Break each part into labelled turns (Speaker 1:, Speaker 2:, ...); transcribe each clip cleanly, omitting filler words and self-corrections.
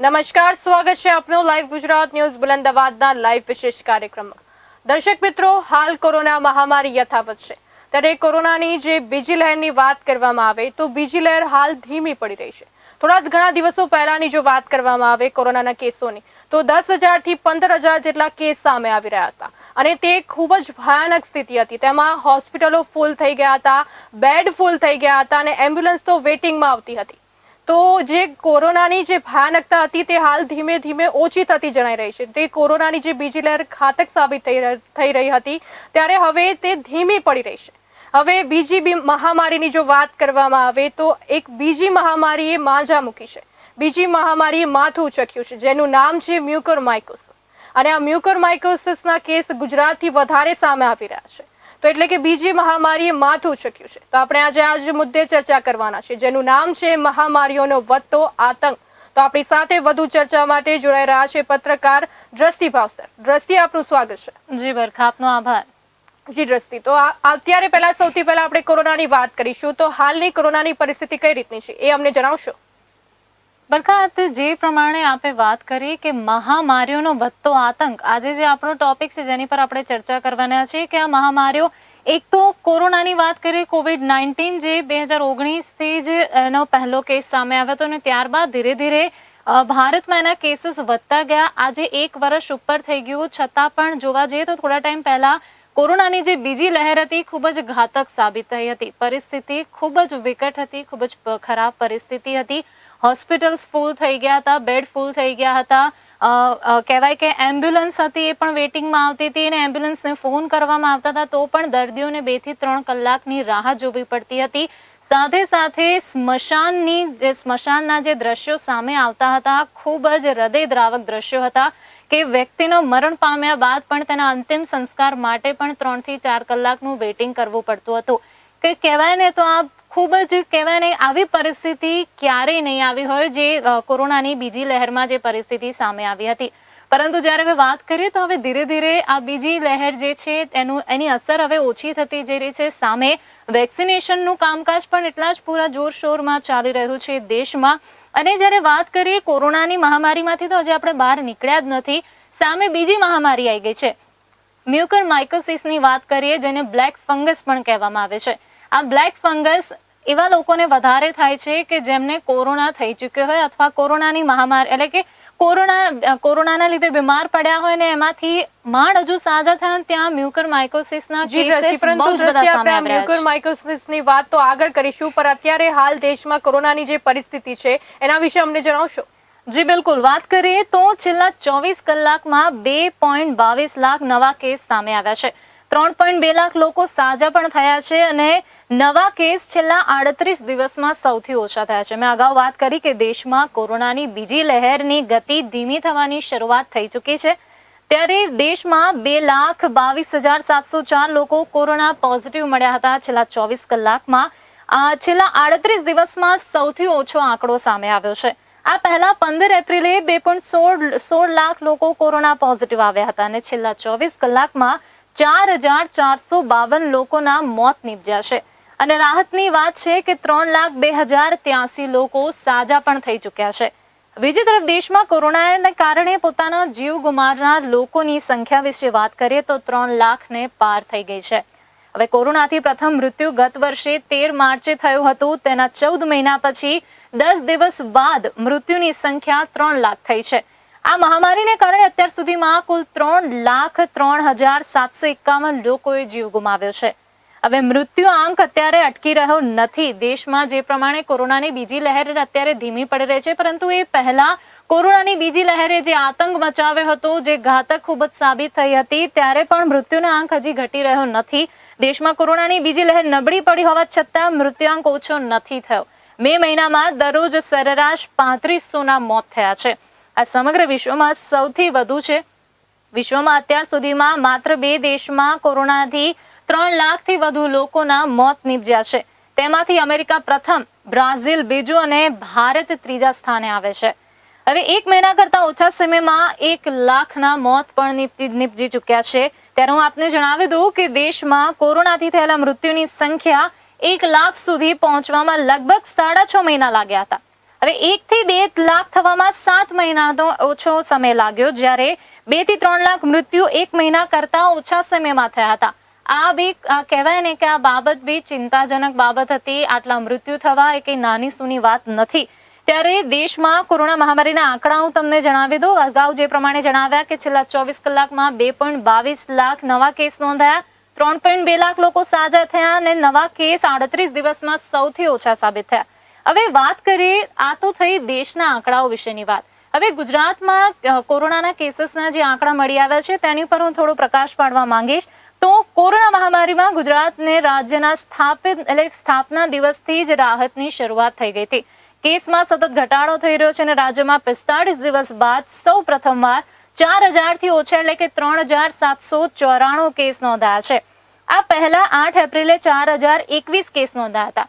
Speaker 1: નમસ્કાર, સ્વાગત છે આપનું લાઈવ ગુજરાત ન્યૂઝ બુલંદાબાદના લાઈવ વિશેષ કાર્યક્રમમાં। દર્શક મિત્રો, હાલ કોરોના મહામારી યથાવત છે, ત્યારે કોરોનાની જે બીજી લહેરની વાત કરવામાં આવે તો બીજી લહેર હાલ ધીમી પડી રહી છે। થોડા ઘણા દિવસો પહેલાની જો વાત કરવામાં આવે કોરોનાના કેસોની તો 10,000 થી 15,000 જેટલા કેસ સામે આવી રહ્યા હતા અને તે ખૂબ જ ભયાનક સ્થિતિ હતી। તેમાં હોસ્પિટલો ફૂલ થઈ ગયા હતા, બેડ ફૂલ થઈ ગયા હતા અને એમ્બ્યુલન્સ તો વેટિંગમાં આવતી હતી। તો જે કોરોનાની જે ભયાનકતા હતી તે હાલ ધીમે ધીમે ઓછી થતી જણાઈ રહી છે। તે કોરોનાની જે બીજી લહેર ઘાતક સાબિત થઈ રહી હતી ત્યારે હવે તે ધીમી પડી રહી છે। હવે બીજી મહામારીની જો વાત કરવામાં આવે તો એક બીજી મહામારીએ માંજા મૂકી છે। બીજી મહામારીએ માથું ઉચક્યું છે, જેનું નામ છે મ્યુકોરમાઇકોસિસ અને આ મ્યુકોરમાઇકોસિસના કેસ ગુજરાતથી વધારે સામે આવી રહ્યા છે। તો એટલે કે બીજી મહામારીએ માથું ઉચક્યું છે। તો આપણે આજે મુદ્દે ચર્ચા કરવાના છે, જેનું નામ છે મહામારીઓનો વધતો આતંક। તો આપણી સાથે વધુ ચર્ચા માટે જોડાઈ રહ્યા છે પત્રકાર દ્રષ્ટિ ભાવસર। દ્રષ્ટિ, આપનું સ્વાગત છે।
Speaker 2: જી બરખા, આપનો આભાર।
Speaker 1: જી દ્રષ્ટિ, તો અત્યારે સૌથી પહેલા આપણે કોરોનાની વાત કરીશું, તો હાલની કોરોનાની પરિસ્થિતિ કઈ રીતની છે એ અમને જણાવશો?
Speaker 2: બરખા, જે પ્રમાણે આપે વાત કરી કે મહામારીઓનો વધતો આતંક, આજે જે આપણો ટોપિક છે જેની પર આપણે ચર્ચા કરવાના છીએ કે આ મહામારીઓ, એક તો કોરોનાની વાત કરીએ, COVID-19 જે 2019 થી જ એનો પહેલો કેસ સામે આવ્યો હતો અને ત્યારબાદ ધીરે ધીરે ભારતમાં એના કેસીસ વધતા ગયા। આજે 1 વર્ષ ઉપર થઈ ગયું, છતાં પણ જોવા જઈએ તો થોડા ટાઈમ પહેલા કોરોનાની જે બીજી લહેર હતી ખૂબ જ ઘાતક સાબિત થઈ હતી। પરિસ્થિતિ ખૂબ જ વિકટ હતી, ખૂબ જ ખરાબ પરિસ્થિતિ હતી। હોસ્પિટલ્સ ફૂલ થઈ ગયા હતા, બેડ ફૂલ થઈ ગયા હતા। કહેવાય કે એમ્બ્યુલન્સ હતી એ પણ વેટિંગમાં આવતી હતી અને એમ્બ્યુલન્સને ફોન કરવામાં આવતા હતા તો પણ દર્દીઓને 2 થી 3 કલાકની રાહ જોવી પડતી હતી। સાથે સાથે સ્મશાનના જે દ્રશ્યો સામે આવતા હતા ખૂબ જ હૃદયદ્રાવક દ્રશ્યો હતા કે વ્યક્તિનો મરણ પામ્યા બાદ પણ તેના અંતિમ સંસ્કાર માટે પણ 3 થી 4 કલાકનું વેઇટિંગ કરવું પડતું હતું કે કહેવાય ને તો આ ખૂબ જ કહેવાય ને આવી પરિસ્થિતિ ક્યારેય નહીં આવી હોય જે કોરોનાની બીજી લહેરમાં જે પરિસ્થિતિ સામે આવી હતી। પરંતુ જ્યારે હવે વાત કરીએ તો હવે ધીરે ધીરે આ બીજી લહેર જે છે એની અસર હવે ઓછી થતી જઈ રહી છે। સામે વેક્સિનેશનનું કામકાજ પણ એટલા જ પૂરા જોરશોરમાં ચાલી રહ્યું છે દેશમાં। અને જ્યારે વાત કરીએ કોરોનાની મહામારીમાંથી તો હજી આપણે બહાર નીકળ્યા જ નથી, સામે બીજી મહામારી આવી ગઈ છે મ્યુકોરમાઇકોસિસની વાત કરીએ, જેને બ્લેક ફંગસ પણ કહેવામાં આવે છે। આ બ્લેક ફંગસ એવા લોકોને વધારે થાય છે કે જેમને કોરોના થઈ ચૂક્યો હોય અથવા કોરોનાની મહામારી એટલે કે કોરોનાના લીધે બીમાર પડ્યા હોય ને એમાંથી માંડ હજુ સાજા થયા ત્યાં મ્યુકોરમાઇકોસિસના કેસીસ બહુ જ બધા સામે આવ્યા છે।
Speaker 1: મ્યુકોરમાઇકોસિસની વાત તો આગળ કરીશું, પણ અત્યારે હાલ દેશમાં કોરોનાની જે પરિસ્થિતિ છે એના વિશે અમને જણાવશો?
Speaker 2: જી બિલકુલ, વાત કરીએ તો છેલ્લા 24 કલાકમાં 2.22 લાખ નવા કેસ સામે આવ્યા છે। 3.2 લાખ લોકો સાજા પણ થયા છે અને નવા કેસ છેલ્લા 38 દિવસમાં સૌથી ઓછા થયા છે। મેં અગાઉ વાત કરી કે દેશમાં કોરોનાની બીજી લહેરની ગતિ ધીમી થવાની શરૂઆત થઈ ચૂકી છે, ત્યારે દેશમાં 2,22,704 લોકો કોરોના પોઝિટિવ મળ્યા હતા છેલ્લા 24 કલાકમાં। છેલ્લા 38 દિવસમાં સૌથી ઓછો આંકડો સામે આવ્યો છે। આ પહેલા 15 એપ્રિલે 2.16 લાખ લોકો કોરોના પોઝિટિવ આવ્યા હતા અને છેલ્લા 24 કલાકમાં 4,452 લોકોના મોત નીપજ્યા છે અને રાહતની વાત છે કે 3,02,083 લોકો સાજા પણ થઈ ચૂક્યા છે। બીજી તરફ દેશમાં કોરોનાને કારણે પોતાના જીવ ગુમાવનાર લોકોની સંખ્યા વિશે વાત કરીએ તો 3 લાખને પાર થઈ ગઈ છે। હવે કોરોનાથી પ્રથમ મૃત્યુ ગત વર્ષે 13 માર્ચે થયું હતું, તેના 14 મહિના પછી 10 દિવસ બાદ મૃત્યુની સંખ્યા 3 લાખ થઈ છે। આ મહામારીને કારણે અત્યાર સુધીમાં કુલ 3,03,751 લોકોએ જીવ ગુમાવ્યો છે। હવે મૃત્યુ આંક અત્યારે અટકી રહ્યો નથી દેશમાં, જે પ્રમાણે કોરોનાની બીજી લહેર અત્યારે ધીમી પડી રહી છે, પરંતુ એ પહેલા કોરોનાની બીજી લહેરે જે આતંક મચાવ્યો હતો, જે ઘાતક ખૂબ જ સાબિત થઈ હતી, ત્યારે પણ મૃત્યુનો આંક હજી ઘટી રહ્યો નથી। દેશમાં કોરોનાની બીજી લહેર નબળી પડી હોવા છતાં મૃત્યુઆંક ઓછો નથી થયો। મે મહિનામાં દરરોજ સરેરાશ 3500ના મોત થયા છે। આ સમગ્ર વિશ્વમાં સૌથી વધુ છે। વિશ્વમાં અત્યાર સુધીમાં માત્ર 2 દેશમાં કોરોનાથી 3 લાખથી વધુ લોકોના મોત નીપજ્યા છે। તેમાંથી અમેરિકા પ્રથમ, બ્રાઝિલ બીજું અને ભારત ત્રીજા સ્થાને આવે છે। હવે 1 મહિના કરતા ઓછા સમયમાં 1 લાખના મોત પણ નીપજી ચૂક્યા છે। ત્યારે હું આપને જણાવી દઉં કે દેશમાં કોરોનાથી થયેલા મૃત્યુની સંખ્યા 1 લાખ સુધી પહોંચવામાં લગભગ 6.5 મહિના લાગ્યા હતા। હવે 1 થી 2 લાખ થવામાં 7 મહિનાનો ઓછો સમય લાગ્યો, જ્યારે 2 થી 3 લાખ મૃત્યુ 1 મહિના કરતા ઓછા સમયમાં થયા હતા. આ બી કહેવાય ને કે આ બાબત બી ચિંતાજનક બાબત હતી. આટલા મૃત્યુ થવા એ કઈ નાની સૂની વાત નથી. ત્યારે દેશમાં કોરોના મહામારીના આંકડા હું તમને જણાવી દઉં. અગાઉ જે પ્રમાણે જણાવ્યા કે છેલ્લા 24 કલાકમાં 2.22 લાખ નવા કેસ નોંધાયા, 3.2 લાખ લોકો સાજા થયા અને નવા કેસ 38 દિવસમાં સૌથી ઓછા સાબિત થયા. હવે વાત કરીએ, આ તો થઈ દેશના આંકડાઓ વિશેની વાત. હવે ગુજરાતમાં કોરોનાના કેસીસના જે આંકડા મળી આવ્યા છે તેની પર હું થોડો પ્રકાશ પાડવા માંગીશ. તો કોરોના મહામારીમાં ગુજરાતને રાજ્યના સ્થાપના દિવસથી જ રાહતની શરૂઆત થઈ ગઈ હતી. કેસમાં સતત ઘટાડો થઈ રહ્યો છે અને રાજ્યમાં 45 દિવસ બાદ સૌ પ્રથમવાર 4000 થી ઓછા એટલે કે 3794 કેસ નોંધાયા છે. આ પહેલા 8 એપ્રિલે 4021 કેસ નોંધાયા હતા,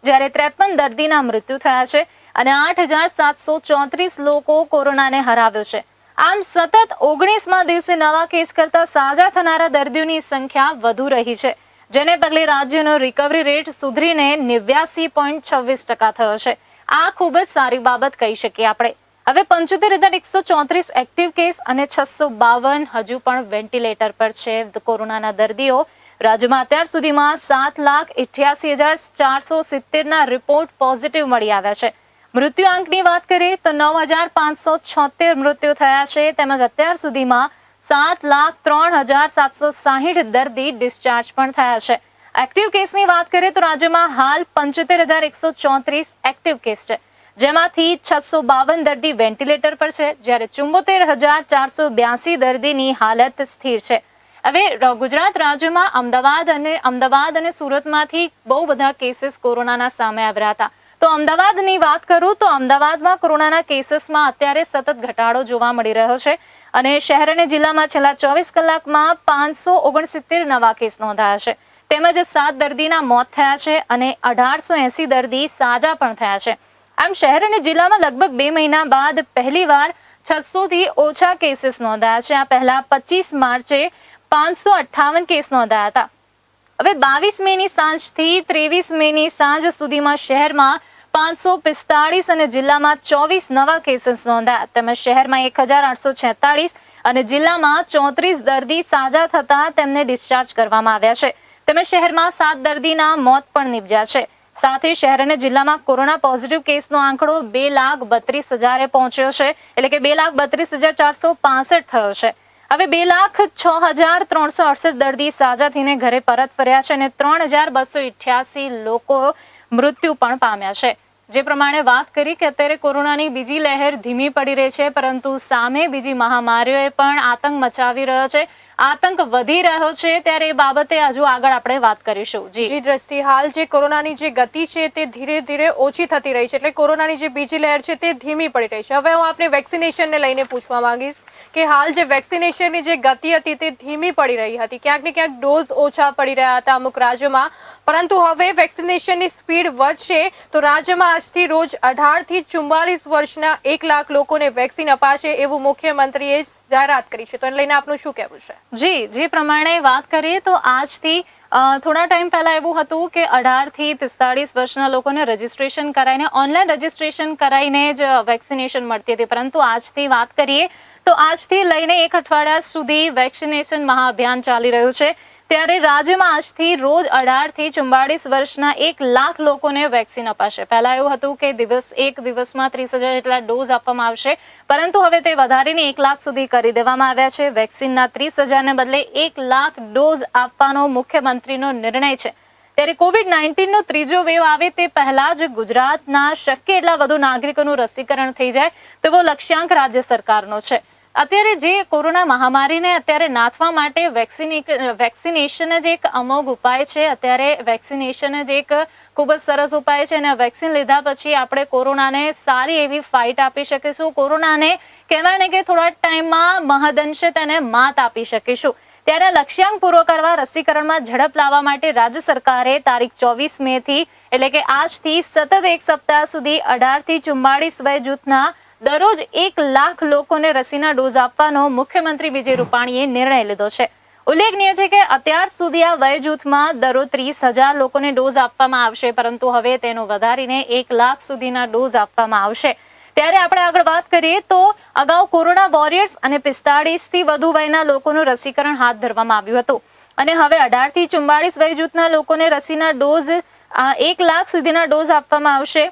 Speaker 2: જ્યારે 53 દર્દીના મૃત્યુ થયા છે અને 8734 લોકો કોરોનાને હરાવ્યો છે. આમ સતત 19મા દિવસે નવા કેસ કરતા સાજા થનારા દર્દીઓની સંખ્યા વધુ રહી છે, જેને પગલે રાજ્યનો રિકવરી રેટ સુધરીને 89.26% થયો છે. આ ખૂબ જ સારી બાબત કહી શકીએ આપણે. હવે 75,134 એક્ટિવ કેસ અને 652 હજુ પણ વેન્ટિલેટર પર છે કોરોનાના દર્દીઓ. રાજ્યમાં અત્યાર સુધીમાં 7,88,470 ના રિપોર્ટ પોઝિટિવ મળી આવ્યા છે. મૃત્યુઆંકની વાત કરીએ તો 9,576 મૃત્યુ થયા છે, તેમજ અત્યાર સુધીમાં 7,03,760 દર્દી ડિસ્ચાર્જ પણ થયા છે. એક્ટિવ કેસની વાત કરીએ તો રાજ્યમાં હાલ 75,134 એક્ટિવ કેસ છે, જેમાંથી 652 દર્દી વેન્ટિલેટર પર છે, જ્યારે 74,482 દર્દીની હાલત સ્થિર છે. હવે ગુજરાત રાજ્યમાં અમદાવાદ અને સુરતમાંથી બહુ બધા કેસીસ કોરોનાના સામે આવ્યા હતા. તો અમદાવાદની વાત કરું તો અમદાવાદમાં કોરોનાના કેસીસમાં અત્યારે સતત ઘટાડો જોવા મળી રહ્યો છે અને શહેર અને જિલ્લામાં છેલ્લા 24 કલાકમાં 569 નવા કેસ નોંધાયા છે, તેમજ 7 દર્દીના મોત થયા છે અને 1880 દર્દી સાજા પણ થયા છે. આમ શહેર અને જિલ્લામાં લગભગ 2 મહિના બાદ પહેલીવાર 600 થી ઓછા કેસીસ નોંધાયા છે. આ પહેલા 25 માર્ચે 558 કેસ નોંધાયા હતા. હવે 22 મેની સાંજથી 23 મેની સાંજ સુધીમાં શહેરમાં 545 અને જિલ્લામાં 24 નવા કેસીસ નોંધાયા, તેમજ શહેરમાં 1846 અને જિલ્લામાં 34 દર્દી સાજા થતા તેમને ડિસ્ચાર્જ કરવામાં આવ્યા છે, તેમજ શહેરમાં 7 દર્દીના મોત પણ નિપજ્યા છે. સાથે શહેર અને જિલ્લામાં કોરોના પોઝિટિવ કેસનો આંકડો 2,32,000 પહોંચ્યો છે, એટલે કે 2,32,465 થયો છે. હવે 2,06,368 દર્દી સાજા થઈને ઘરે પરત ફર્યા છે અને 3,288 લોકો મૃત્યુ પણ પામ્યા છે. જે પ્રમાણે વાત કરી કે અત્યારે કોરોનાની બીજી લહેર ધીમી પડી રહી છે, પરંતુ સામે બીજી મહામારીઓએ પણ આતંક મચાવી રહ્યો છે, આતંક વધી રહ્યો છે, ત્યારે એ બાબતે હજુ આગળ આપણે વાત કરીશું.
Speaker 1: જી દ્રષ્ટિ, હાલ જે કોરોનાની જે ગતિ છે તે ધીરે ધીરે ઓછી થતી રહી છે, એટલે કોરોનાની જે બીજી લહેર છે તે ધીમી પડી રહી છે. હવે હું આપને વેક્સિનેશનને લઈને પૂછવા માંગીશ કે હાલ જે વેક્સિનેશનની જે ગતિ હતી તે ધીમી પડી રહી હતી, ક્યાંક ને ક્યાંક ડોઝ ઓછા પડી રહ્યા હતા અમુક રાજ્યોમાં, પરંતુ હવે વેક્સિનેશનની સ્પીડ વધશે તો રાજ્યમાં આજથી રોજ 18 થી 44 વર્ષના 1 લાખ લોકોને વેક્સિન અપાશે એવું મુખ્યમંત્રીએ જાહેરાત કરી છે. તો એને લઈને આપનું શું કહેવું છે?
Speaker 2: જી, જે પ્રમાણે વાત કરીએ તો આજથી થોડા ટાઈમ પહેલા એવું હતું કે 18 થી 45 વર્ષના લોકોને રજીસ્ટ્રેશન કરાવીને ઓનલાઈન રજીસ્ટ્રેશન કરાવીને જ વેક્સિનેશન મળતી હતી, પરંતુ આજથી વાત કરીએ તો આજથી લઈને 1 અઠવાડિયા સુધી વેક્સિનેશન મહાઅભિયાન ચાલી રહ્યું છે. ત્યારે રાજ્યમાં આજથી રોજ 18 થી 44 વર્ષના 1 લાખ લોકોને વેક્સિન અપાશે. પહેલા એવું હતું કે એક દિવસમાં 30,000 જેટલા ડોઝ આપવામાં આવશે, પરંતુ હવે તે વધારીને 1 લાખ સુધી કરી દેવામાં આવ્યા છે. વેક્સિનના 30,000ને બદલે 1 લાખ ડોઝ આપવાનો મુખ્યમંત્રીનો નિર્ણય છે. ત્યારે કોવિડ-19 નો ત્રીજો વેવ આવે તે પહેલા જ ગુજરાતના શક્ય એટલા વધુ નાગરિકોનું રસીકરણ થઈ જાય તેવો લક્ષ્યાંક રાજ્ય સરકારનો છે. અત્યારે જે કોરોના મહામારીને અત્યારે નાથવા માટે વેક્સિનેશન જ એક અમોઘ ઉપાય છે. અત્યારે વેક્સિનેશન જ એક ખૂબ જ સરસ ઉપાય છે અને વેક્સિન લીધા પછી આપણે કોરોનાને સારી એવી ફાઇટ આપી શકીશું. કોરોનાને કહેવાય ને કે થોડા ટાઈમમાં મહદઅંશે તેને માત આપી શકીશું. ત્યારે લક્ષ્યાંક પૂરો કરવા રસીકરણમાં ઝડપ લાવવા માટે રાજ્ય સરકારે તારીખ 24 મે થી એટલે કે આજથી સતત 1 સપ્તાહ સુધી 18 થી 44 વય જૂથના દરરોજ 1 લાખ લોકોને રસીના ડોઝ આપવાનો મુખ્યમંત્રી વિજય રૂપાણીએ નિર્ણય લીધો છે. ઉલ્લેખનીય છે કે અત્યાર સુધી આ વય જૂથમાં દરરોજ 30,000 લોકોને ડોઝ આપવામાં આવશે, પરંતુ હવે તેનો વધારીને 1 લાખ સુધીના ડોઝ આપવામાં આવશે. ત્યારે આપણે આગળ વાત કરીએ તો અગાઉ કોરોના વોરિયર્સ અને 45 થી વધુ વયના લોકોનું રસીકરણ હાથ ધરવામાં આવ્યું હતું અને હવે 18 થી 44 વય જૂથના લોકોને રસીના ડોઝ 1 લાખ સુધીના ડોઝ આપવામાં આવશે.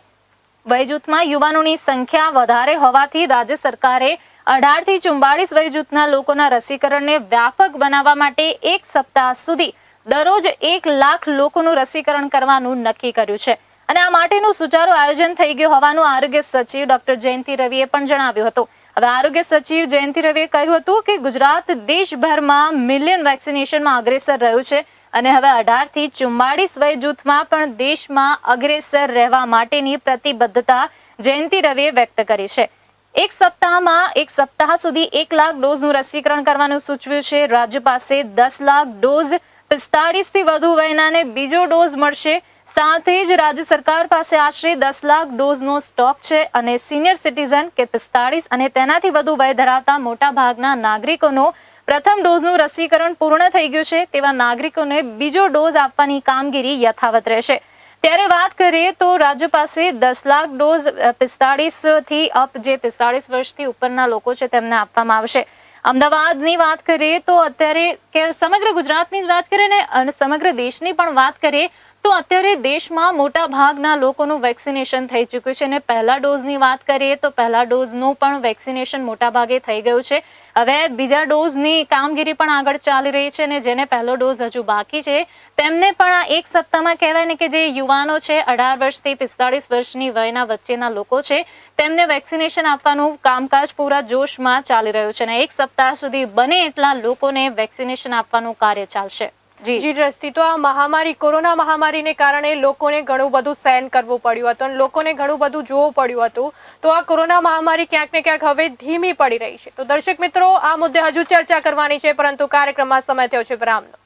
Speaker 2: વય જૂથમાં યુવાનોની સંખ્યા વધારે હોવાથી રાજ્ય સરકારે 18 થી 44 વય જૂથના લોકોના રસીકરણને વ્યાપક બનાવવા માટે 1 સપ્તાહ સુધી દરરોજ 1 લાખ લોકોનું રસીકરણ કરવાનું નક્કી કર્યું છે અને આ માટેનું સુચારું આયોજન થઈ ગયું હોવાનું આરોગ્ય સચિવ ડોક્ટર જયંતિ રવિએ પણ જણાવ્યું હતું. હવે આરોગ્ય સચિવ જયંતિ રવિએ કહ્યું હતું કે ગુજરાત દેશભરમાં મિલિયન વેક્સિનેશનમાં અગ્રેસર રહ્યું છે અને હવે 18 થી 44 વય જૂથમાં પણ દેશમાં અગ્રેસર રહેવા માટેની પ્રતિબદ્ધતા જયંતિ રવિએ વ્યક્ત કરી છે. એક સપ્તાહ સુધી 1 લાખ ડોઝનું રસીકરણ કરવાનું સૂચવ્યું છે. રાજ્ય પાસે 10 લાખ ડોઝ 45 થી વધુ વયનાને બીજો ડોઝ મળશે. સાથે જ રાજ્ય સરકાર પાસે આશરે 10 લાખ ડોઝનો સ્ટોક છે અને સિનિયર સિટીઝન કે 45 અને તેનાથી વધુ વય ધરાવતા મોટા ભાગના નાગરિકોનો પ્રથમ ડોઝનું રસીકરણ પૂર્ણ થઈ ગયું છે. તેવા નાગરિકોને બીજો ડોઝ આપવાની કામગીરી યથાવત રહેશે. ત્યારે વાત કરીએ તો રાજ્ય પાસે 10 લાખ ડોઝ 45 થી અપ જે 45 વર્ષથી ઉપરના લોકો છે તેમને આપવામાં આવશે. અમદાવાદની વાત કરીએ તો અત્યારે કે સમગ્ર ગુજરાતની જ વાત કરીએ ને અને સમગ્ર દેશની પણ વાત કરીએ તો અત્યારે દેશમાં મોટા ભાગના લોકોનું વેક્સિનેશન થઈ ચૂક્યું છે અને પહેલા ડોઝની વાત કરીએ તો પહેલા ડોઝનું પણ વેક્સિનેશન મોટા ભાગે થઈ ગયું છે. હવે બીજા ડોઝની કામગીરી પણ આગળ ચાલી રહી છે અને જેને પહેલો ડોઝ હજુ બાકી છે તેમને પણ આ 1 સપ્તાહમાં કહેવાય ને કે જે યુવાનો છે 18 વર્ષથી 45 વર્ષની વયના વચ્ચેના લોકો છે તેમને વેક્સિનેશન આપવાનું કામકાજ પૂરા જોશમાં ચાલી રહ્યું છે અને 1 સપ્તાહ સુધી બને એટલા લોકોને વેક્સિનેશન આપવાનું કાર્ય ચાલશે.
Speaker 1: જી દ્રષ્ટિ, તો આ કોરોના મહામારીને કારણે લોકોને ઘણું બધું સહન કરવું પડ્યું હતું અને લોકોને ઘણું બધું જોવું પડ્યું હતું. તો આ કોરોના મહામારી ક્યાંક ને ક્યાંક હવે ધીમી પડી રહી છે. તો દર્શક મિત્રો, આ મુદ્દે હજુ ચર્ચા કરવાની છે, પરંતુ કાર્યક્રમમાં સમય થયો છે વિરામનો.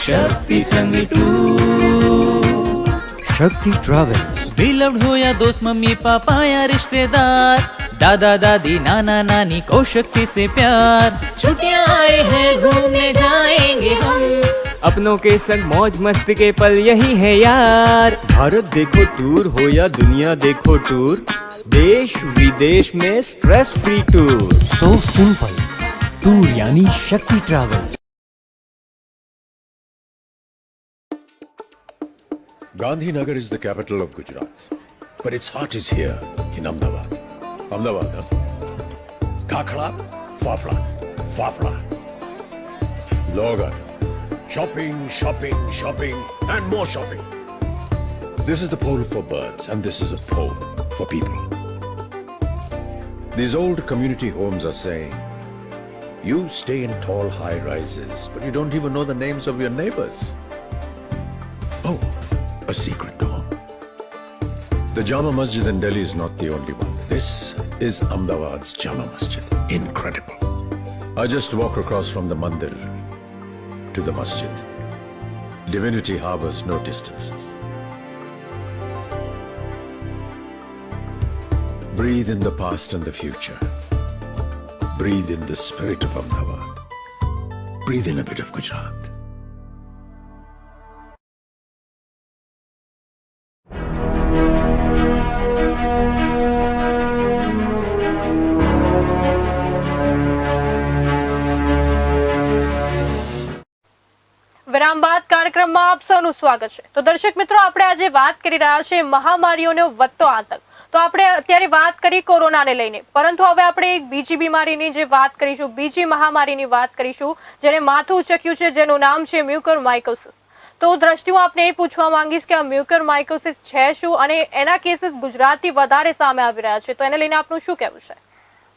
Speaker 3: शक्ति संग शक्ति ट्रैवल्स, बिलव्ड हो या दोस्त, मम्मी पापा या रिश्तेदार, दादा दादी नाना नानी को शक्ति से प्यार. छुट्टियां आए हैं घूमने जाएंगे हम, अपनों के संग मौज मस्ती के पल यही है यार.
Speaker 4: भारत देखो टूर हो या दुनिया देखो टूर, देश विदेश में stress free tour.
Speaker 5: So simple. Tour यानी शक्ति travels.
Speaker 6: Gandhinagar is the capital of Gujarat, but its heart is here in Ahmedabad. Ahmedabad, huh? Khakra, Fafra, Fafra. Log aa rahe hain. Shopping, shopping, shopping, and more shopping. This is the pole for birds, and this is a pole for people. These old community homes are saying, you stay in tall high rises, but you don't even know the names of your neighbors. Oh, a secret door. The Jama Masjid in Delhi is not the only one. This is Ahmedabad's Jama Masjid. Incredible. I just walk across from the mandir to the masjid. Divinity harbors no distances. Breathe in the past and the future. Breathe in the spirit of Ahmedabad. Breathe in a bit of Gujarat.
Speaker 1: વિરામ બાદ કાર્યક્રમમાં આપ સૌનું સ્વાગત છે. તો દર્શક મિત્રો, આપણે આજે વાત કરી રહ્યા છીએ મહામારીઓનો વધતો આતંક. તો આપણે અત્યારે વાત કરી કોરોનાને લઈને, પરંતુ હવે આપણે એક બીજી બીમારીની જે વાત કરીશું, બીજી મહામારીની વાત કરીશું જેને માથું ઉચક્યું છે, જેનું નામ છે મ્યુકોરમાઇકોસિસ. તો દ્રષ્ટિ, હું આપને એ પૂછવા માંગીશ કે આ મ્યુકોરમાઇકોસિસ છે શું અને એના કેસીસ ગુજરાતથી વધારે સામે આવી રહ્યા છે, તો એને લઈને આપનું શું કહેવું છે?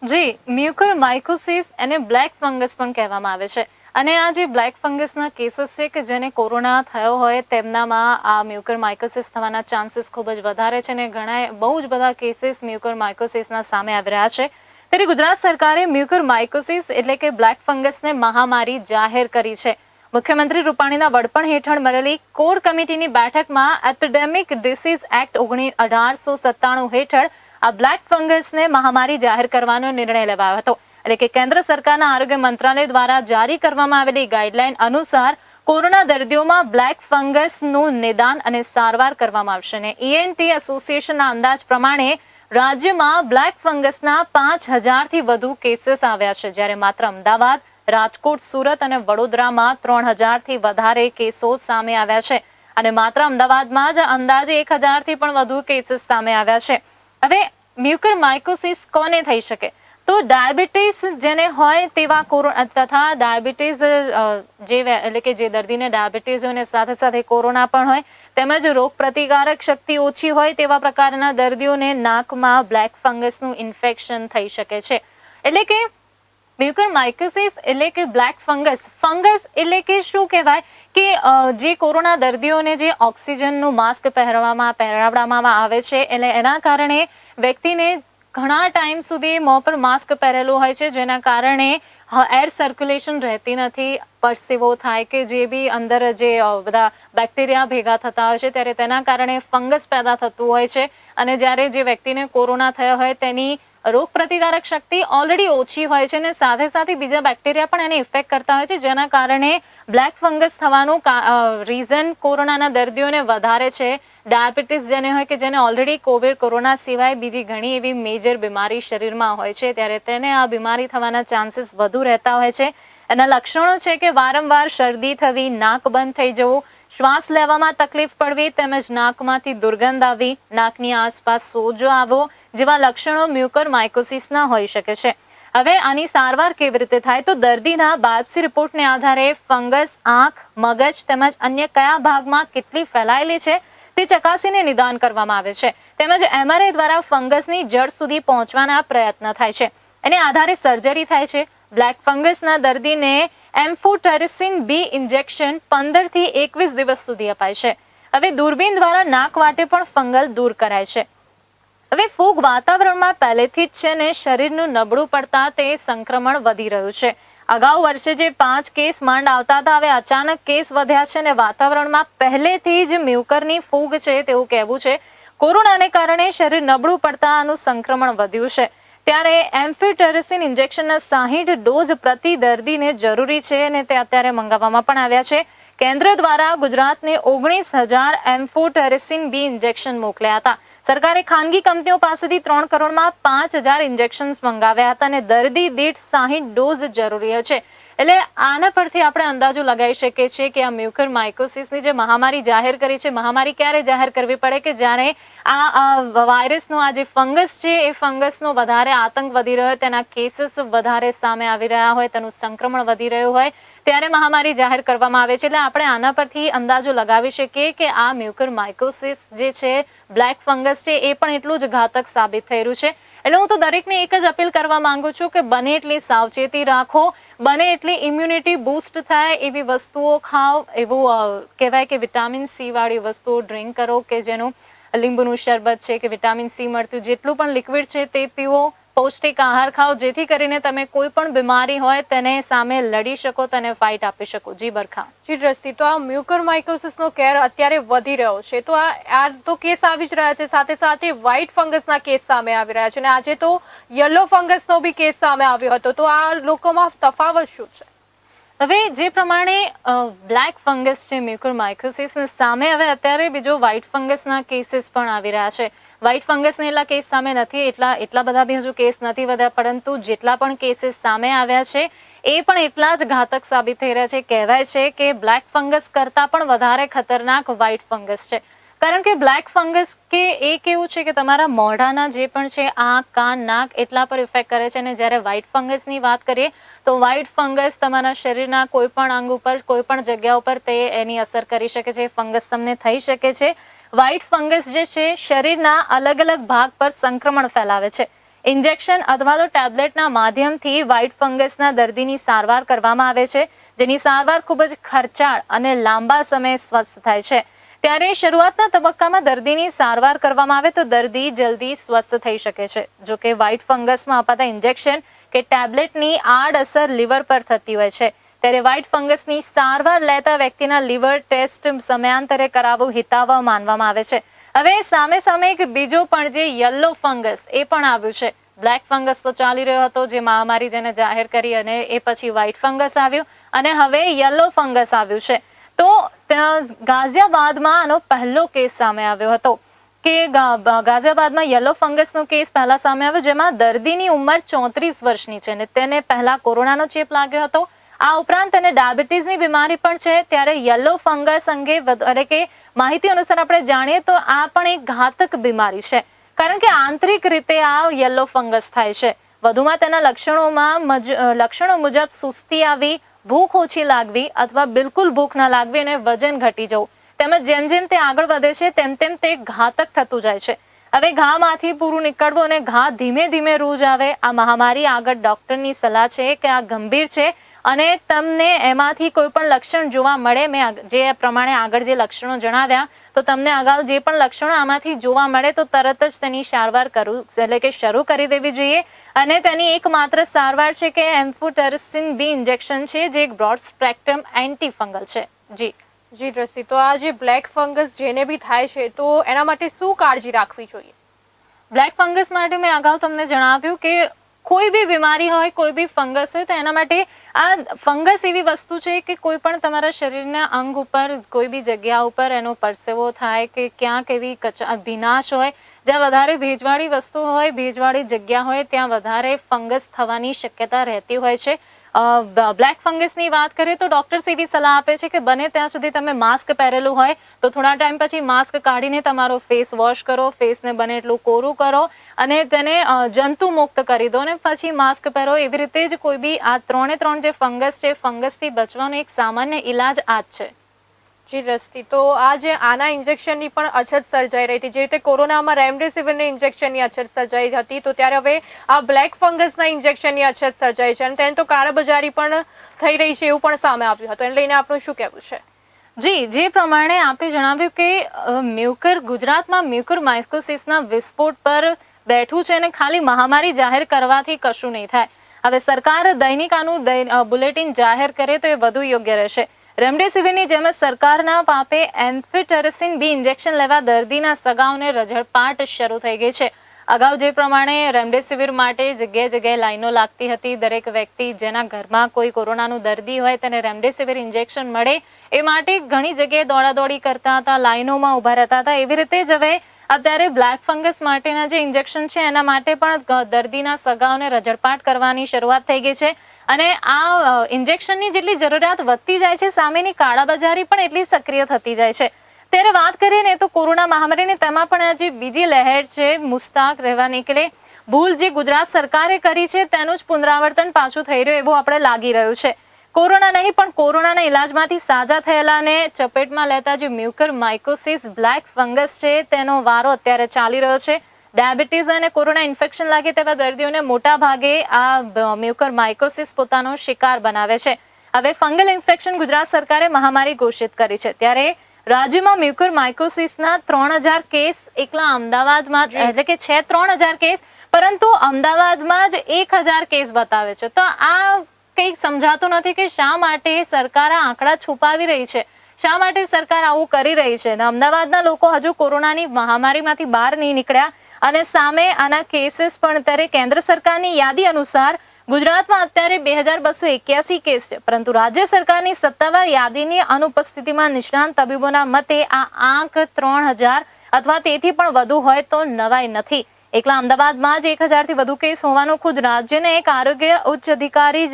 Speaker 2: જી, મ્યુકોરમાઇકોસિસ એને બ્લેક ફંગસ પણ કહેવામાં આવે છે અને આ જે બ્લેક ફંગસના કેસીસ છે કે જેને કોરોના થયો હોય તેમનામાં આ મ્યુકરમાઇકોસિસ થવાના ચાન્સીસ ખૂબ જ વધારે છે અને બહુ જ બધા કેસીસ મ્યુકરમાઇકોસિસના સામે આવી રહ્યા છે. ત્યારે ગુજરાત સરકારે મ્યુકરમાઇકોસિસ એટલે કે બ્લેક ફંગસને મહામારી જાહેર કરી છે. મુખ્યમંત્રી રૂપાણીના વડપણ હેઠળ મળેલી કોર કમિટીની બેઠકમાં એપિડેમિક ડિસીઝ એક્ટ 1897 હેઠળ આ બ્લેક ફંગસને મહામારી જાહેર કરવાનો નિર્ણય લેવાયો હતો. એટલે કે કેન્દ્ર સરકારના આરોગ્ય મંત્રાલય દ્વારા જારી કરવામાં આવેલી ગાઈડલાઈન અનુસાર કોરોના દર્દીઓમાં બ્લેક ફંગસનું નિદાન અને સારવાર કરવામાં આવશે અને ENT એસોસિએશનના અંદાજ પ્રમાણે રાજ્યમાં બ્લેક ફંગસના 5000થી વધુ કેસીસ આવ્યા છે, જ્યારે માત્ર અમદાવાદ, રાજકોટ, સુરત અને વડોદરામાં 3000થી વધારે કેસો સામે આવ્યા છે અને માત્ર અમદાવાદમાં જ અંદાજે 1000થી પણ વધુ કેસીસ સામે આવ્યા છે. હવે મ્યુકરમાઇકોસિસ કોને થઈ શકે? તો ડાયાબિટીસ જેને હોય તેવા કોરોના તથા ડાયાબિટીસ એટલે કે જે દર્દીને ડાયાબિટીસ હોય અને સાથે સાથે કોરોના પણ હોય તેમજ રોગ પ્રતિકારક શક્તિ ઓછી હોય તેવા પ્રકારના દર્દીઓને નાકમાં બ્લેક ફંગસનું ઇન્ફેક્શન થઈ શકે છે. એટલે કે મ્યુકરમાઇકોસિસ એટલે કે બ્લેક ફંગસ એટલે કે શું કહેવાય કે જે કોરોના દર્દીઓને જે ઓક્સિજનનું માસ્ક પહેરાવવામાં આવે છે એટલે એના કારણે વ્યક્તિને ઘણા ટાઈમ સુધી મોં પર માસ્ક પહેરેલું હોય છે, જેના કારણે એર સર્ક્યુલેશન રહેતી નથી, પરસેવો થાય કે જે બી અંદર જે બધા બેક્ટેરિયા ભેગા થતા હોય છે ત્યારે તેના કારણે ફંગસ પેદા થતું હોય છે અને જ્યારે જે વ્યક્તિને કોરોના થયો હોય તેની રોગ પ્રતિકારક શક્તિ ઓલરેડી ઓછી હોય છે અને સાથે સાથે બીજા બેક્ટેરિયા પણ એને ઇફેક્ટ કરતા હોય છે, જેના કારણે બ્લેક ફંગસ થવાનું રીઝન કોરોનાના દર્દીઓને વધારે છે. ડાયાબિટીસ જેને હોય કે જેને ઓલરેડી કોરોના સિવાય બીજી ઘણી એવી મેજર બીમારી શરીરમાં હોય છે ત્યારે તેને આ બીમારી થવાના ચાન્સીસ વધુ રહેતા હોય છે. એના લક્ષણો છે કે વારંવાર શરદી થવી, નાક બંધ થઈ જવું, શ્વાસ લેવામાં તકલીફ પડવી તેમજ નાકમાંથી દુર્ગંધ આવવી, નાકની આસપાસ સોજો આવવો જેવા લક્ષણો મ્યુકરમાઇકોસિસના હોઈ શકે છે. હવે આની સારવાર કેવી રીતે થાય? તો દર્દીના બાયોપ્સી રિપોર્ટને આધારે ફંગસ આંખ, મગજ તેમજ અન્ય કયા ભાગમાં કેટલી ફેલાયેલી છે તે ચકાસીને નિદાન કરવામાં આવે છે. તેમજ MRI દ્વારા ફંગસની જડ સુધી પહોંચવાના પ્રયત્ન થાય છે. એને આધારે સર્જરી થાય છે. બ્લેક ફંગસના દર્દીને એમ્ફોટેરિસિન B ઇન્જેક્શન 15 થી 21 દિવસ સુધી અપાય છે. હવે દૂરબીન દ્વારા નાક વાટે પણ ફંગલ દૂર કરાય છે. હવે ફૂગ વાતાવરણમાં પહેલેથી જ છે ને શરીરનું નબળું પડતા તે સંક્રમણ વધી રહ્યું છે. અગાઉ વર્ષે જે 5 કેસ માંડ આવતા હતા હવે અચાનક કેસ વધ્યા છે અને વાતાવરણમાં પહેલેથી જ મ્યુકરની ફૂગ છે તેવું કહેવું છે. કોરોનાને કારણે શરીર નબળું પડતા આનું સંક્રમણ વધ્યું છે. ત્યારે એમ્ફોટેરિસિન ઇન્જેક્શનના 60 ડોઝ પ્રતિ દર્દીને જરૂરી છે અને તે અત્યારે મંગાવવામાં પણ આવ્યા છે. કેન્દ્ર દ્વારા ગુજરાતને 19,000 એમ્ફોટેરિસિન B ઇન્જેક્શન મોકલ્યા હતા. સરકારે ખાનગી કંપનીઓ પાસેથી 3 કરોડમાં 5,000 ઇન્જેક્શન્સ મંગાવ્યા હતા અને દર્દી દીઠ 60 ડોઝ જરૂરી છે. એટલે આના પરથી આપણે અંદાજો લગાવી શકીએ છીએ કે આ મ્યુકરમાઇકોસિસની જે મહામારી જાહેર કરી છે, મહામારી ક્યારે જાહેર કરવી પડે કે જ્યારે આ વાયરસનો આ જે ફંગસ છે એ ફંગસનો વધારે આતંક વધી રહ્યો હોય, તેના કેસીસ વધારે સામે આવી રહ્યા હોય, તેનું સંક્રમણ વધી રહ્યું હોય ત્યારે મહામારી જાહેર કરવામાં આવે છે. એટલે આપણે આના પરથી અંદાજો લગાવી શકીએ કે આ મ્યુકરમાઇકોસિસ જે છે બ્લેક ફંગસ છે એ પણ એટલું જ ઘાતક સાબિત થઈ રહ્યું છે. એટલે હું તો દરેકને એક જ અપીલ કરવા માંગુ છું કે બને એટલી સાવચેતી રાખો, બને એટલી ઇમ્યુનિટી બૂસ્ટ થાય એવી વસ્તુઓ ખાઓ. એવું કહેવાય કે વિટામિન C વાળી વસ્તુઓ ડ્રિંક કરો કે જેનું લીંબુનું શરબત છે કે વિટામિન C મળતું જેટલું પણ લિક્વિડ છે તે પીવો, પૌષ્ટિક આહાર ખાઓ જેથી કરીને તમે કોઈ પણ બીમારી હોય તેને સામે લડી શકો, તેને ફાઇટ આપી શકો. જી બરખા.
Speaker 1: જી દ્રષ્ટિ, તો આ મ્યુકરમાઇકોસિસનો કેર અત્યારે વધી રહ્યો છે તો આ તો કેસ આવી જ રહ્યા છે, સાથે સાથે વ્હાઇટ ફંગસના કેસ સામે આવી રહ્યા છે અને આજે તો યલો ફંગસનો બી કેસ સામે આવ્યો હતો. તો આ લોકોમાં તફાવત શું છે?
Speaker 2: હવે જે પ્રમાણે બ્લેક ફંગસ છે મ્યુકરમાઇકોસિસ સામે હવે અત્યારે બીજો વ્હાઇટ ફંગસના કેસીસ પણ આવી રહ્યા છે. વ્હાઇટ ફંગસને એટલા કેસ સામે નથી, એટલા બધા બી હજુ કેસ નથી વધ્યા, પરંતુ જેટલા પણ કેસીસ સામે આવ્યા છે એ પણ એટલા જ ઘાતક સાબિત થઈ રહ્યા છે. કહેવાય છે કે બ્લેક ફંગસ કરતાં પણ વધારે ખતરનાક વ્હાઇટ ફંગસ છે. કારણ કે બ્લેક ફંગસ કે એ કેવું છે કે તમારા મોઢાના જે પણ છે આંખ, કાન, નાક એટલા પર ઇફેક્ટ કરે છે અને જ્યારે વ્હાઇટ ફંગસની વાત કરીએ તો વ્હાઇટ ફંગસ તમારા શરીરના કોઈ પણ અંગ ઉપર, કોઈ પણ જગ્યા ઉપર તે એની અસર કરી શકે છે, ફંગસ તમને થઈ શકે છે. વ્હાઇટ ફંગસ જે છે શરીરના અલગ અલગ ભાગ પર સંક્રમણ ફેલાવે છે. ઇન્જેક્શન અથવા તો ટેબ્લેટના માધ્યમથી વ્હાઇટ ફંગસના દર્દીની સારવાર કરવામાં આવે છે. જેની સારવાર ખૂબ જ ખર્ચાળ અને લાંબા સમયે સ્વસ્થ થાય છે. ત્યારે શરૂઆતના તબક્કામાં દર્દીની સારવાર કરવામાં આવે તો દર્દી જલ્દી સ્વસ્થ થઈ શકે છે. જો કે વ્હાઇટ ફંગસમાં અપાતા ઇન્જેક્શન કે ટેબ્લેટની આડઅસર લીવર પર થતી હોય છે. ત્યારે વ્હાઇટ ફંગસની સારવાર લેતા વ્યક્તિના લીવર ટેસ્ટ સમયાંતરે કરાવવું હિતાવહ માનવામાં આવે છે. હવે સામે એક બીજો પણ જે યલો ફંગસ એ પણ આવ્યું છે. બ્લેક ફંગસ તો ચાલી રહ્યો હતો, જે મહામારી જેને જાહેર કરી, અને એ પછી વ્હાઇટ ફંગસ આવ્યું અને હવે યલો ફંગસ આવ્યું છે. તો ગાઝિયાબાદમાં આનો પહેલો કેસ સામે આવ્યો હતો કે ગાઝિયાબાદમાં યલો ફંગસનો કેસ પહેલા સામે આવ્યો, જેમાં દર્દીની ઉંમર 34 વર્ષની છે અને તેને પહેલા કોરોનાનો ચેપ લાગ્યો હતો. આ ઉપરાંત તેને ડાયાબિટીસની બીમારી પણ છે. ત્યારે યલો ફંગસ અંગે એટલે કે માહિતી અનુસાર આપણે જાણીએ તો આ પણ એક ઘાતક બીમારી છે, કારણ કે આંતરિક રીતે આ યલો ફંગસ થાય છે. વધુમાં તેના લક્ષણો મુજબ સુસ્તી આવી, ભૂખ ઓછી લાગવી અથવા બિલકુલ ભૂખ ન લાગવી અને વજન ઘટી જવું, તેમજ જેમ તે આગળ વધે છે તેમ તે ઘાતક થતું જાય છે. હવે ઘામાંથી પૂરું નીકળવું અને ઘા ધીમે રૂજ આવે, આ મહામારી આગળ ડોક્ટરની સલાહ છે કે આ ગંભીર છે અને તમને એમાંથી કોઈ પણ લક્ષણ જોવા મળે, મેં જે પ્રમાણે આગળ જે લક્ષણો જણાવ્યા, તો તમને અગાઉ જે પણ લક્ષણો આમાંથી જોવા મળે તો તરત જ તેની સારવાર શરૂ કરી દેવી જોઈએ. અને તેની એકમાત્ર સારવાર છે કે એમ્ફોટેરેસિન B ઇન્જેક્શન છે, જે એક બ્રોડ સ્પેક્ટ્રમ એન્ટીફંગલ છે. જી
Speaker 1: દ્રષ્ટિ, તો આ જે બ્લેક ફંગસ જેને બી થાય છે તો એના માટે શું કાળજી રાખવી જોઈએ?
Speaker 2: બ્લેક ફંગસ માટે મેં અગાઉ તમને જણાવ્યું કે કોઈ બી બીમારી હોય, કોઈ બી ફંગસ હોય, તો એના માટે આ ફંગસ એવી વસ્તુ છે કે કોઈ પણ તમારા શરીરના અંગ ઉપર, કોઈ બી જગ્યા ઉપર એનો પરસેવો થાય કે ક્યાંક એવી ભીનાશ હોય, જ્યાં વધારે ભેજવાળી વસ્તુ હોય, ભેજવાળી જગ્યા હોય, ત્યાં વધારે ફંગસ થવાની શક્યતા રહેતી હોય છે. બ્લેક ફંગસની વાત કરીએ તો ડોક્ટર્સ એવી સલાહ આપે છે કે બને ત્યાં સુધી તમે માસ્ક પહેરેલું હોય તો થોડા ટાઈમ પછી માસ્ક કાઢીને તમારો ફેસ વોશ કરો, ફેસને બને એટલું કોરું કરો અને તેને જંતુ મુક્ત કરી દો અને પછી માસ્ક પહેરો. એવી રીતે જ કોઈ બી આ ત્રણ જે ફંગસ છે, ફંગસથી બચવાનો એક સામાન્ય ઈલાજ આ જ છે.
Speaker 1: જી દ્રષ્ટિ, તો આ જે આના ઇન્જેક્શનની પણ અછત સર્જાઈ રહી હતી, જે રીતે કોરોનામાં રેમડેસિવિરની ઇન્જેક્શનની અછત સર્જાઈ હતી, તો ત્યારે હવે આ બ્લેક ફંગસના ઇન્જેક્શનની અછત સર્જાઈ છે અને તેને તો કાળાબજારી પણ થઈ રહી છે એવું પણ સામે આવ્યું હતું. એને લઈને આપનું શું કહેવું છે?
Speaker 2: જી, જે પ્રમાણે આપે જણાવ્યું કે ગુજરાતમાં મ્યુકોરમાઇકોસિસના વિસ્ફોટ પર બેઠું છે અને ખાલી મહામારી જાહેર કરવાથી કશું નહીં થાય. હવે સરકાર દૈનિક આનું બુલેટિન જાહેર કરે તો એ વધુ યોગ્ય રહેશે. રેમડેસિવિરની જેમ જ સરકારના પાપે એમ્ફોટેરેસિન B ઇન્જેક્શન લેવા દર્દીના સગાઓને રઝળપાટ શરૂ થઈ ગઈ છે. અગાઉ જે પ્રમાણે રેમડેસિવિર માટે જગ્યાએ લાઈનો લાગતી હતી, દરેક વ્યક્તિ જેના ઘરમાં કોઈ કોરોનાનું દર્દી હોય તેને રેમડેસિવિર ઇન્જેક્શન મળે એ માટે ઘણી જગ્યાએ દોડાદોડી કરતા હતા, લાઈનોમાં ઉભા રહેતા હતા. એવી રીતે જ હવે અત્યારે બ્લેક ફંગસ માટેના જે ઇન્જેક્શન છે એના માટે પણ દર્દીના સગાઓને રઝળપાટ કરવાની શરૂઆત થઈ ગઈ છે. અને આ ઇન્જેક્શનની જેટલી જરૂરિયાત વધતી જાય છે, સામેની કાળાબજારી પણ એટલી સક્રિય થતી જાય છે. ત્યારે વાત કરીએ ને તો કોરોના મહામારીની તેમાં પણ આ જે બીજી લહેર છે, મુસ્તાક રહેવાની કે ભૂલ જે ગુજરાત સરકારે કરી છે તેનું જ પુનરાવર્તન પાછું થઈ રહ્યું એવું આપણે લાગી રહ્યું છે. કોરોના નહીં પણ કોરોનાના ઇલાજમાંથી સાજા થયેલાને ચપેટમાં લેતા જે મ્યુકોરમાઇકોસિસ બ્લેક ફંગસ છે તેનો વારો અત્યારે ચાલી રહ્યો છે. ડાયાબિટીસ અને કોરોના ઇન્ફેક્શન લાગે તેવા દર્દીઓને મોટા ભાગે આ મ્યુકોરમાઇકોસિસ પોતાનો શિકાર બનાવે છે. હવે ફંગલ ઇન્ફેક્શન ગુજરાત સરકારે મહામારી ઘોષિત કરી છે, ત્યારે રાજ્યમાં મ્યુકોરમાઇકોસિસના 3000 કેસ એકલા અમદાવાદમાં એટલે કે છે 3000 કેસ, પરંતુ અમદાવાદમાં જ 1000 કેસ બતાવે છે. તો આ કંઈક સમજાતું નથી કે શા માટે સરકાર આ આંકડા છુપાવી રહી છે, શા માટે સરકાર આવું કરી રહી છે. અમદાવાદના લોકો હજુ કોરોનાની મહામારીમાંથી બહાર નહીં નીકળ્યા અને સામે આના કેસીસ પણ અત્યારે કેન્દ્ર સરકારની યાદી અનુસાર ગુજરાતમાં અત્યારે 2281 કેસ છે, પરંતુ રાજ્ય સરકારની સત્તાવાર યાદીની અનુપસ્થિતિમાં નિષ્ણાંત તબીબોના મતે આ આંક 3000 અથવા તેથી પણ વધુ હોય તો નવાઈ નથી. એકલા અમદાવાદમાં જ 1000થી વધુ કેસ હોવાનું ખુદ રાજ્યના એક આરોગ્ય ઉચ્ચ અધિકારી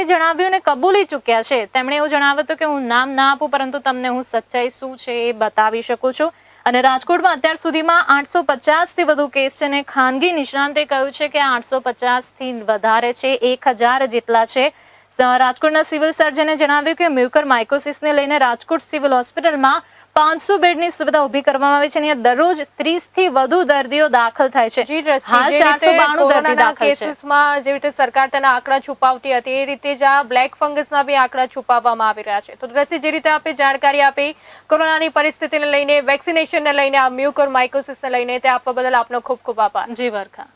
Speaker 2: જણાવ્યું અને કબૂલી ચૂક્યા છે. તેમણે એવું જણાવ્યું હતું કે હું નામ ના આપું, પરંતુ તમને હું સચ્ચાઈ શું છે એ બતાવી શકું છું. અને રાજકોટમાં અત્યાર સુધીમાં 850થી વધુ કેસ છે અને ખાનગી નિષ્ણાંતે કહ્યું છે કે 850થી વધારે છે, 1000 જેટલા છે. રાજકોટના સિવિલ સર્જને જણાવ્યું કે મ્યુકોરમાઇકોસિસને લઈને રાજકોટ સિવિલ હોસ્પિટલમાં 500 બેડની સુવિધા ઊભી કરવામાં આવી છે અને અહીંયા દરરોજ 30 થી વધુ દર્દીઓ દાખલ થાય છે.
Speaker 1: જી દ્રષ્ટિ,
Speaker 2: હાલ
Speaker 1: જે રીતે
Speaker 2: 492 દર્દી
Speaker 1: કોરોનાના
Speaker 2: દાખલ છે.
Speaker 1: કેસીસમાં જે રીતે સરકાર તેના આંકડા છુપાવતી હતી એ રીતે જ આ બ્લેક ફંગસના બી આંકડા છુપાવવામાં આવી રહ્યા છે. તો દ્રષ્ટિ, જે રીતે આપે જાણકારી આપી કોરોનાની પરિસ્થિતિને લઈને, વેક્સિનેશનને લઈને, આ મ્યુકોરમાઇકોસિસને લઈને, તે આપવા બદલ આપનો ખૂબ ખૂબ આભાર.
Speaker 2: જી વરખા.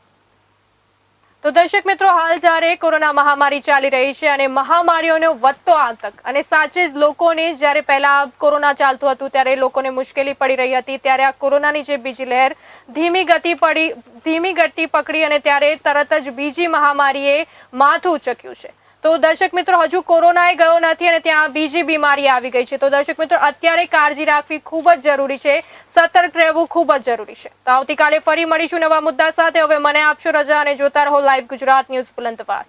Speaker 1: તો દર્શક મિત્રો, હાલ જ્યારે કોરોના મહામારી ચાલી રહી છે અને મહામારીઓનો વધતો આતંક, અને સાચે જ લોકોને જ્યારે પહેલા કોરોના ચાલતું હતું ત્યારે લોકોને મુશ્કેલી પડી રહી હતી, ત્યારે આ કોરોનાની જે બીજી લહેર ધીમી ગતિ પકડી અને ત્યારે તરત જ બીજી મહામારીએ માથું ઉચક્યું છે. તો દર્શક મિત્રો, હજુ કોરોનાએ ગયો નથી અને ત્યાં બીજી બીમારી આવી ગઈ છે. તો દર્શક મિત્રો, અત્યારે કાળજી રાખવી ખૂબ જ જરૂરી છે, સતર્ક રહેવું ખૂબ જ જરૂરી છે. તો આવતીકાલે ફરી મળીશું નવા મુદ્દા સાથે. હવે મને આપશો રજા અને જોતા રહો લાઈવ ગુજરાત ન્યૂઝ બુલંદવાજ.